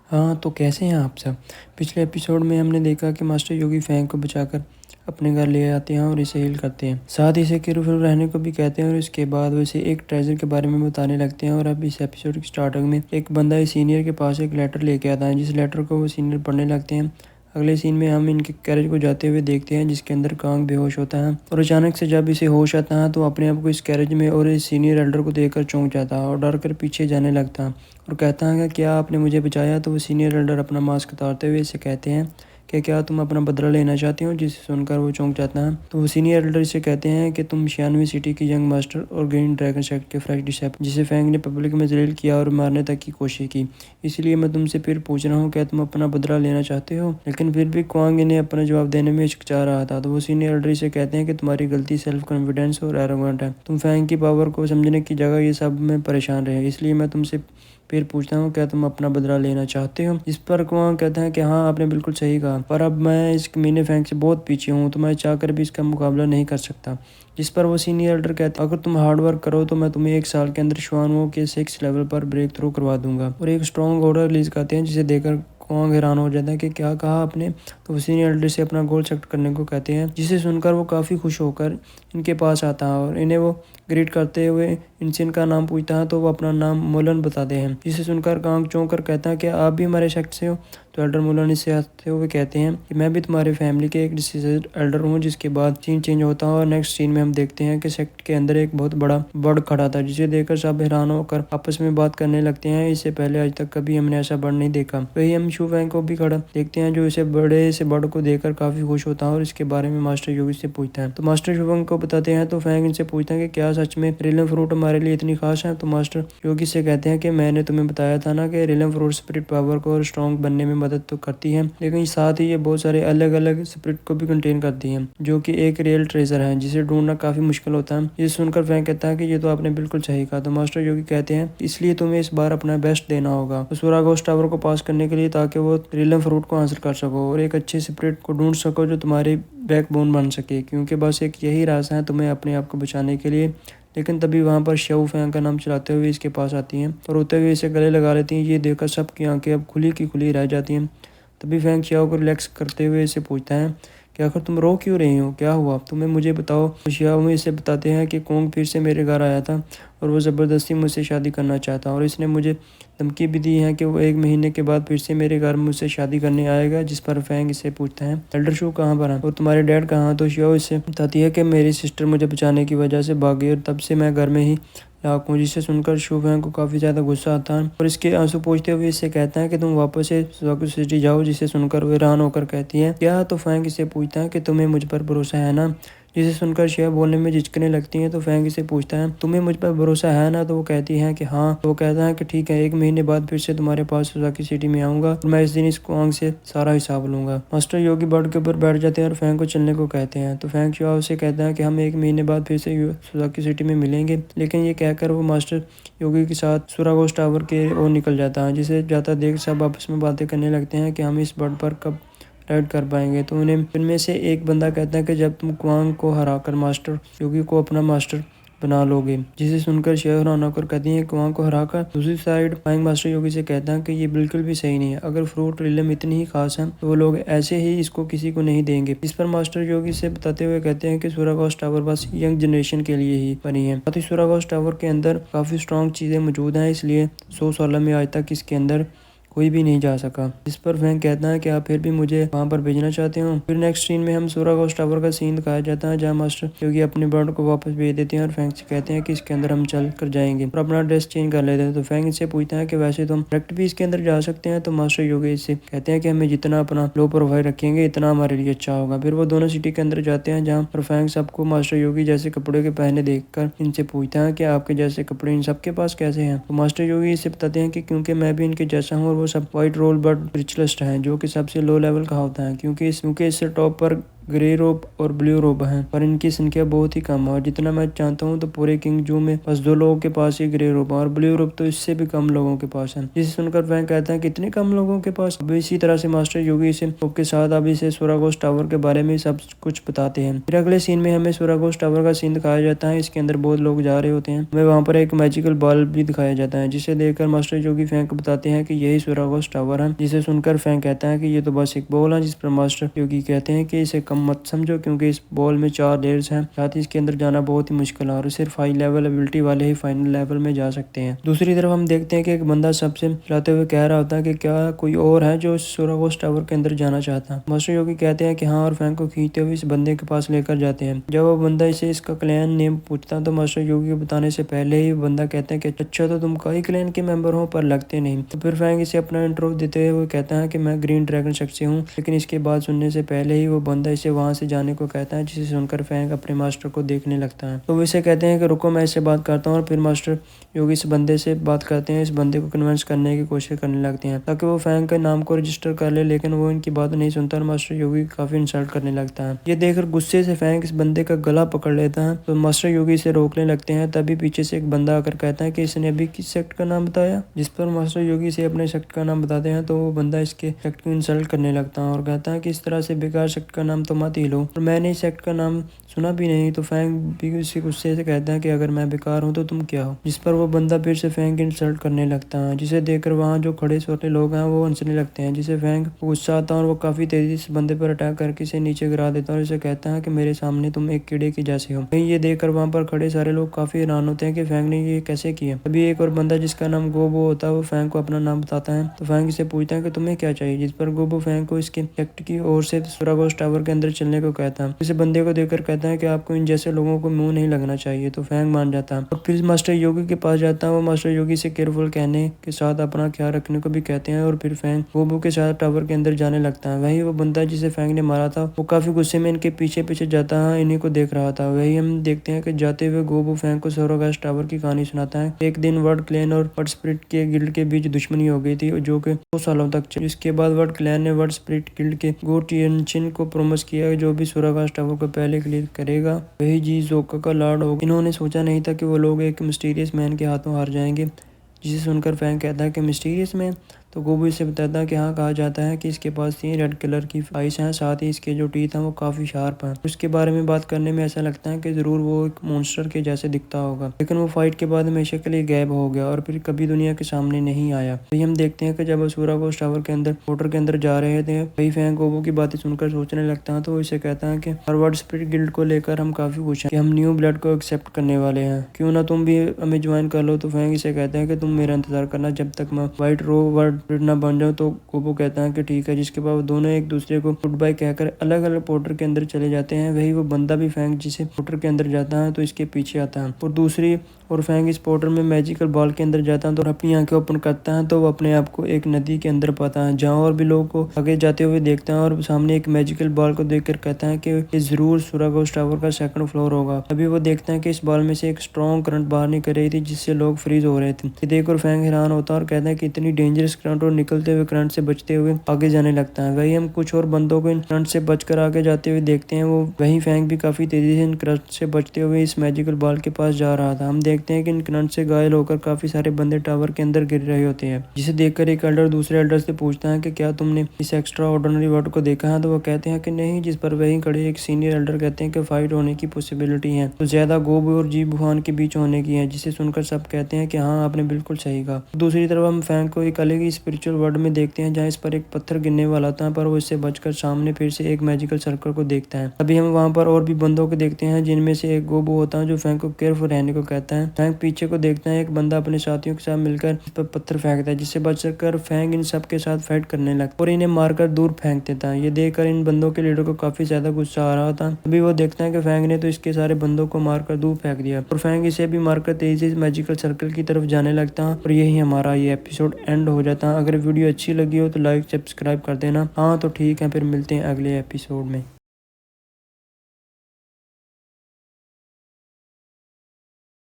हाँ, तो कैसे हैं आप सब? पिछले एपिसोड में हमने देखा कि मास्टर योगी फैंग को बचाकर अपने घर ले आते हैं और इसे हील करते हैं। साथ ही इसे केयरफुल रहने को भी कहते हैं और इसके बाद वो इसे एक ट्रेजर के बारे में बताने लगते हैं। और अब इस एपिसोड की स्टार्टिंग में एक बंदा इस सीनियर के पास एक लेटर लेके आता है, जिस लेटर को वो सीनियर पढ़ने लगते हैं। अगले सीन में हम इनके गैरेज को जाते हुए देखते हैं, जिसके अंदर कांग बेहोश होता है और अचानक से जब इसे होश आता है तो अपने आप को इस गैरेज में और इस सीनियर एल्डर को देखकर चौंक जाता है और डर कर पीछे जाने लगता है और कहता है कि क्या आपने मुझे बचाया। तो वो सीनियर एल्डर अपना मास्क उतारते हुए इसे कहते हैं कि क्या तुम अपना बदला लेना चाहते हो, जिसे सुनकर वो चौंक जाता है। तो वो सीनियर एल्डर इसे कहते हैं कि तुम 96 सिटी की यंग मास्टर और ग्रीन ड्रैगन सेक्ट के फ्रेश डिसेप्टर जिसे फैंग ने पब्लिक में जलील किया और मारने तक की कोशिश की, इसलिए मैं तुमसे फिर पूछ रहा हूँ, क्या तुम अपना बदला लेना चाहते हो। लेकिन फिर भी क्वांग इन्हें अपना जवाब देने में हिचकिचा रहा था। तो वो सीनियर एल्डर इसे कहते हैं कि तुम्हारी गलती सेल्फ कॉन्फिडेंस और एरोगेंट है। तुम फैंग की पावर को समझने की जगह ये सब में परेशान रहे, इसलिए मैं तुमसे फिर पूछता हूँ, क्या तुम अपना बदला लेना चाहते हो। इस पर कुआं कहता है कि हाँ, आपने बिल्कुल सही कहा, पर अब मैं इस कमीने फैंग से बहुत पीछे हूँ, तो मैं चाहकर भी इसका मुकाबला नहीं कर सकता। जिस पर वो सीनियर एल्डर कहते हैं, अगर तुम हार्ड वर्क करो तो मैं तुम्हें 1 साल के अंदर श्वानों के 6 लेवल पर ब्रेक थ्रू करवा दूंगा। और एक स्ट्रॉन्ग ऑर्डर रिलीज करते हैं, जिसे देखकर कुआं हैरान हो जाता है कि क्या कहा आपने। तो वो सीनियर एल्डर से अपना गोल सेट करने को कहते हैं, जिसे सुनकर वो काफ़ी खुश होकर इनके पास आता है और इन्हें वो ग्रीट करते हुए इनसे इनका नाम पूछता है। तो वो अपना नाम मोलन बताते हैं, जिसे सुनकर कांग चौंक कर कहता है कि आप भी हमारे सेक्ट से हो। तो एल्डर मोलन इससे हंसते हुए कहते हैं कि मैं भी तुम्हारे फैमिली के एक डिसीजन एल्डर हूँ। जिसके बाद सीन चेंज होता है और नेक्स्ट सीन में हम देखते हैं कि सेक्ट के अंदर एक बहुत बड़ा बर्ड खड़ा था, जिसे देखकर सब हैरान होकर आपस में बात करने लगते हैं। इससे पहले आज तक कभी हमने ऐसा बर्ड नहीं देखा। वही हम शू फैंग को भी खड़ा देखते हैं, जो इसे बड़े से बर्ड को देखकर काफी खुश होता है और इसके बारे में मास्टर योगी से पूछता है। तो मास्टर शू फैंग को बताते हैं। तो फैंग इनसे पूछता है कि क्या सच में रिलम फ्रूट हमारे लिए इतनी खास है। तो मास्टर योगी से कहते हैं कि मैंने तुम्हें बताया था ना कि रिलम फ्रूट स्पिरिट पावर को और स्ट्रॉन्ग बनने में मदद तो करती है, लेकिन साथ ही ये बहुत सारे अलग अलग स्पिरिट को भी कंटेन करती है, जो कि एक रियल ट्रेजर है जिसे ढूंढना काफी मुश्किल होता है। ये सुनकर फैंक कहता है कि ये तो आपने बिल्कुल सही कहा। तो मास्टर योगी कहते हैं, इसलिए तुम्हें इस बार अपना बेस्ट देना होगा उस सुरागोस टावर को पास करने के लिए, ताकि वो रिलम फ्रूट को हासिल कर सको और एक अच्छे स्पिरिट को ढूंढ सको जो तुम्हारी बैकबोन बन सके, क्योंकि बस एक यही रास्ता है तुम्हें अपने आप को बचाने के लिए। लेकिन तभी वहाँ पर शव फैंग का नाम चलाते हुए इसके पास आती हैं और रोते हुए इसे गले लगा लेती हैं। ये देखकर सबकी आंखें अब खुली की खुली रह जाती हैं। तभी फैंग शियाओ को रिलैक्स करते हुए इसे पूछता है कि आखिर तुम रो क्यों रही हो, क्या हुआ तुम्हें, मुझे बताओ। तो शियाओ में इसे बताते हैं कि कोंग फिर से मेरे घर आया था और वो ज़बरदस्ती मुझसे शादी करना चाहता और इसने मुझे धमकी भी दी है कि वो 1 महीने के बाद फिर से मेरे घर मुझसे शादी करने आएगा। जिस पर फैंग इसे पूछता है, एल्डर शू कहाँ पर है और तुम्हारे डैड कहाँ। तो शियाओ इससे बताती है कि मेरी सिस्टर मुझे बचाने की वजह से भाग गई और तब से मैं घर में ही लाख हूँ। जिसे सुनकर शू फैंग को काफ़ी ज़्यादा गुस्सा आता है और इसके आंसू पोंछते हुए इससे कहता है कि तुम वापस से सुजाकू सिटी जाओ। जिसे सुनकर वो हैरान होकर कहती है, क्या। तो फैंग इसे पूछता है कि तुम्हें मुझ पर भरोसा है ना। जिसे सुनकर शिया बोलने में झिझकने लगती है। तो फैंग इसे पूछता है, तुम्हें मुझ पर भरोसा है ना। तो वो कहती है कि हाँ। तो वो कहता है कि ठीक है, 1 महीने बाद फिर से तुम्हारे पास सुजाकी सिटी में आऊंगा और मैं इस दिन इस कुआंग से सारा हिसाब लूंगा। मास्टर योगी बर्ड के ऊपर बैठ जाते हैं और फैंग को चलने को कहते हैं। तो फैंग शिया से कहता है कि हम 1 महीने बाद फिर से सुजाकी सिटी में मिलेंगे। लेकिन ये कहकर वो मास्टर योगी के साथ सुरागोस टावर के ओर निकल जाता है। जिसे जाता देख सब आपस में बातें करने लगते हैं कि हम इस बर्ड पर कब राइड कर पाएंगे। तो उनमें से एक बंदा कहता है कि जब तुम क्वांग को हराकर मास्टर योगी को अपना मास्टर बना लोगे। जिसे सुनकर शेर हैरान होकर कहती है क्वांग को हराकर। दूसरी साइड फाइंग मास्टर योगी से कहता है कि ये बिल्कुल भी सही नहीं है, अगर फ्रूट रिलम इतनी ही खास है तो वो लोग ऐसे ही इसको किसी को नहीं देंगे। इस पर मास्टर योगी से बताते हुए कहते हैं कि सुरागोस टावर बस यंग जनरेशन के लिए ही बनी है। साथ ही सुरागोस टावर के अंदर काफी स्ट्रॉन्ग चीजें मौजूद हैं, इसलिए 100 सालों में आज तक इसके अंदर कोई भी नहीं जा सका। इस पर फैंक कहता है कि आप फिर भी मुझे वहां पर भेजना चाहते हो। फिर नेक्स्ट सीन में हम सुरागोस टावर का सीन दिखाया जाता है, जहां मास्टर योगी अपने बर्ड को वापस भेज देते हैं और फैंक से कहते हैं कि इसके अंदर हम चल कर जाएंगे और अपना ड्रेस चेंज कर लेते हैं। तो फैंक इससे पूछता है कि वैसे तो हम डायरेक्ट भी इसके अंदर जा सकते हैं। तो मास्टर योगी इससे कहते हैं कि हमें जितना अपना लो प्रोफाइल रखेंगे इतना हमारे लिए अच्छा होगा। फिर वो दोनों सिटी के अंदर जाते हैं, जहाँ पर फैंक सबको मास्टर योगी जैसे कपड़े के पहने देखकर इनसे पूछता है कि आपके जैसे कपड़े इन सबके पास कैसे हैं। तो मास्टर योगी इसे बताते हैं कि क्योंकि मैं भी इनके जैसा हूँ और वो सब व्हाइट रोल बट रिचलिस्ट है, जो कि सबसे लो लेवल का होता है, क्योंकि इससे टॉप पर ग्रे रोब और ब्लू रोब हैं, पर इनकी संख्या बहुत ही कम है और जितना मैं जानता हूँ तो पूरे किंग जू में बस 2 लोगों के पास ही ग्रे रोब है और ब्लू रोब तो इससे भी कम लोगों के पास है। जिसे सुनकर फैंक कहता है कितने कम लोगों के पास। अब इसी तरह से मास्टर योगी इसे के साथ अब इसे सुरागोस टावर के बारे में सब कुछ बताते हैं। फिर अगले सीन में हमें सुरागोस टावर का सीन दिखाया जाता है। इसके अंदर बहुत लोग जा रहे होते हैं। हमें वहाँ पर एक मैजिकल बॉल भी दिखाया जाता है, जिसे देखकर मास्टर योगी फैंक को बताते हैं कि यही सुरागोस टावर है। जिसे सुनकर फैंक कहता है कि ये तो बस एक बॉल है। जिस पर मास्टर योगी कहते हैं कि इसे कम मत समझो, क्योंकि इस बॉल में 4 लेयर्स हैं, साथ ही इसके अंदर जाना बहुत ही मुश्किल है और सिर्फ हाई लेवल एबिलिटी वाले ही फाइनल लेवल में जा सकते हैं। दूसरी तरफ हम देखते हैं कि एक बंदा सबसे चलाते हुए कह रहा होता है कि क्या कोई और है जो सुरागोस टावर के अंदर जाना चाहता है। मास्टर योगी कहते हैं कि हाँ और फैंक को खींचते हुए इस बंदे के पास लेकर जाते हैं। जब वो बंदा इसे इसका क्लैन नेम पूछता है तो मास्टर योगी को बताने से पहले ही बंदा कहता है कि अच्छा तो तुम कई क्लैन के मेंबर हो पर लगते नहीं। तो फिर फैंक इसे अपना इंट्रो देते हुए कहता है कि मैं ग्रीन ड्रैगन शख्स हूँ, लेकिन इसके बाद सुनने से पहले ही वो बंदा इसे वहां से जाने को कहता है, जिसे सुनकर फैंक अपने मास्टर को देखने लगता है। तो वो इसे कहते हैं कि रुको मैं इससे बात करता हूँ और फिर मास्टर योगी इस बंदे से बात करते हैं। इस बंदे को कन्विंस करने की कोशिश करने लगते हैं ताकि वो फैंक के नाम को रजिस्टर कर ले, लेकिन वो इनकी बात नहीं सुनता और मास्टर योगी काफी इंसल्ट करने लगता है। ये देखकर गुस्से से फैंक इस बंदे का गला पकड़ लेता है तो मास्टर योगी इसे रोकने लगते हैं। तभी पीछे से एक बंदा आकर कहता है कि इसने अभी किस सेक्ट का नाम बताया। जिस पर मास्टर योगी से अपने सेक्ट का नाम बताते हैं तो वो बंदा इसके सेक्ट को इंसल्ट करने लगता है और कहता है कि इस तरह से बेकार सेक्ट का नाम तो मत ही लो, और मैंने इस सेक्ट का नाम सुना भी नहीं। तो फैंक भी उसी गुस्से से कहता है कि अगर मैं बेकार हूँ तो तुम क्या हो। जिस पर वो बंदा फिर से फैंक इंसल्ट करने लगता है, जिसे देखकर वहाँ जो खड़े छोटे लोग हैं वो हंसने लगते हैं। जिसे फैंक गुस्सा आता है और वो काफी तेजी से बंदे पर अटैक करके इसे नीचे गिरा देता है और इसे कहता है कि मेरे सामने तुम एक कीड़े के जैसे हो। वहीं ये देखकर वहाँ पर खड़े सारे लोग काफी हैरान होते हैं कि फैंक ने ये कैसे किया। अभी एक और बंदा जिसका नाम गोबो होता है वो फैंक को अपना नाम बताता है। तो फैंक इसे पूछता है कि तुम्हें क्या चाहिए। जिस पर गोबो फैंक को इसके सेक्ट की ओर से सुरागोस टावर के अंदर चलने को कहता है। इसे बंदे को देखकर कहता है कि आपको इन जैसे लोगों को मुंह नहीं लगना चाहिए। तो फैंक मान जाता है और फिर मास्टर योगी के पास जाता है। वो मास्टर योगी से केयरफुल कहने के साथ अपना ख्याल रखने को भी कहते हैं और फिर फैंक गोबो के साथ टावर के अंदर जाने लगता है। वही वो बंदा जिसे फैंक ने मारा था वो काफी गुस्से में इनके पीछे पीछे जाता है, इन्हीं को देख रहा था। वही हम देखते हैं कि जाते हुए गोबो फैंक को सुरागोस टावर की कहानी सुनाता है। एक दिन वर्ड क्लैन और वर्ड स्पिरिट के गिल्ड के बीच दुश्मनी हो गई थी जो कि 2 सालों तक चली। इसके बाद वर्ड क्लैन ने वर्ड स्पिरिट गिल्ड के गो टिएनचिन को प्रॉमिस किया जो भी सुरागोस टावर को पहले क्लियर करेगा वही जी जोका का लॉर्ड होगा। इन्होंने सोचा नहीं था कि वो लोग एक मिस्टीरियस मैन के हाथों हार जाएंगे। जिसे सुनकर फैंक कहता है कि मिस्टीरियस मैन। तो गोबो इसे बताता है कि हाँ कहा जाता है कि इसके पास 3 रेड कलर की आइस हैं, साथ ही इसके जो टीथ हैं वो काफी शार्प हैं। उसके बारे में बात करने में ऐसा लगता है कि जरूर वो एक मॉन्स्टर के जैसे दिखता होगा, लेकिन वो फाइट के बाद हमेशा के लिए गायब हो गया और फिर कभी दुनिया के सामने नहीं आया। तो हम देखते हैं कि जब वो सुरागोस टावर के अंदर वाटर के अंदर जा रहे थे वही फैंक गोबो की बातें सुनकर सोचने लगता है। तो वो इसे कहता है कि वर्ड स्पिरिट गिल्ड को लेकर हम काफी खुश हैं कि हम न्यू ब्लड को एक्सेप्ट करने वाले हैं, क्यों ना तुम भी हमें ज्वाइन कर लो। तो फैंक इसे कहते हैं कि तुम मेरा इंतजार करना जब तक मैं व्हाइट रो वर्ड ना बन जाऊँ। तो गोबो कहता है कि ठीक है। जिसके बाद दोनों एक दूसरे को गुड बाय कहकर अलग अलग पोर्टर के अंदर चले जाते हैं। वही वो बंदा भी फैंक जिसे पोर्टर के अंदर जाता है तो इसके पीछे आता है और फैंक इस पोर्टर में मैजिकल बॉल के अंदर जाता है तो अपनी आंखें ओपन करता है तो वो अपने आप को एक नदी के अंदर पाता है जहाँ और भी लोगों को आगे जाते हुए देखता है और सामने एक मैजिकल बॉल को देखकर कहता है कि ये जरूर सुरागोस टावर का 2nd फ्लोर होगा। अभी वो देखता है कि इस बॉल में से एक स्ट्रॉन्ग करंट बाहर निकल रही थी जिससे लोग फ्रीज हो रहे थे। ये देखकर फैंक हैरान होता है और कहता है कि इतनी डेंजरस करंट और निकलते हुए करंट से बचते हुए आगे जाने लगता है। वही हम कुछ और बंदों को इन करंट से बचकर आगे जाते हुए देखते हैं। वो वही फैंक भी काफी तेजी से इन करंट से बचते हुए इस मैजिकल बॉल के पास जा रहा था। हम देखते हैं कि इन करंट से घायल होकर काफी सारे बंदे टावर के अंदर गिर रहे होते हैं, जिसे देखकर एक एल्डर दूसरे एल्डर से पूछता है कि क्या तुमने इस एक्स्ट्रा ऑर्डिनरी वर्ड को देखा है। तो वो कहते हैं कि नहीं। जिस पर वही खड़े एक सीनियर एल्डर कहते हैं कि फाइट होने की पॉसिबिलिटी है तो ज्यादा गोबो और जी बुहान के बीच होने की है। जिसे सुनकर सब कहते हैं कि हाँ आपने बिल्कुल सही कहा। दूसरी तरफ हम फैंक को एक अलग ही स्पिरिचुअल वर्ल्ड में देखते हैं जहाँ इस पर एक पत्थर गिरने वाला था, पर वो इससे बचकर सामने फिर से एक मैजिकल सर्कल को देखता है। अभी हम वहाँ पर और भी बंदों को देखते हैं जिनमें से एक गोबो होता है जो फैंक को केयरफुल रहने को कहता है। फैंक पीछे को देखता है, एक बंदा अपने साथियों के साथ मिलकर इस पर पत्थर फेंकता है जिससे बचकर फैंक इन सब के साथ फाइट करने लगता है और इन्हें मारकर दूर फेंक देता है। ये देखकर इन बंदों के लीडर को काफी ज्यादा गुस्सा आ रहा था। अभी वो देखता है कि फैंक ने तो इसके सारे बंदों को मारकर दूर फेंक दिया और फैंक इसे भी मारकर तेजी से मैजिकल सर्कल की तरफ जाने लगता है और यही हमारा ये एपिसोड एंड हो जाता है। अगर वीडियो अच्छी लगी हो तो लाइक सब्सक्राइब कर देना। हाँ तो ठीक है, फिर मिलते हैं अगले एपिसोड में।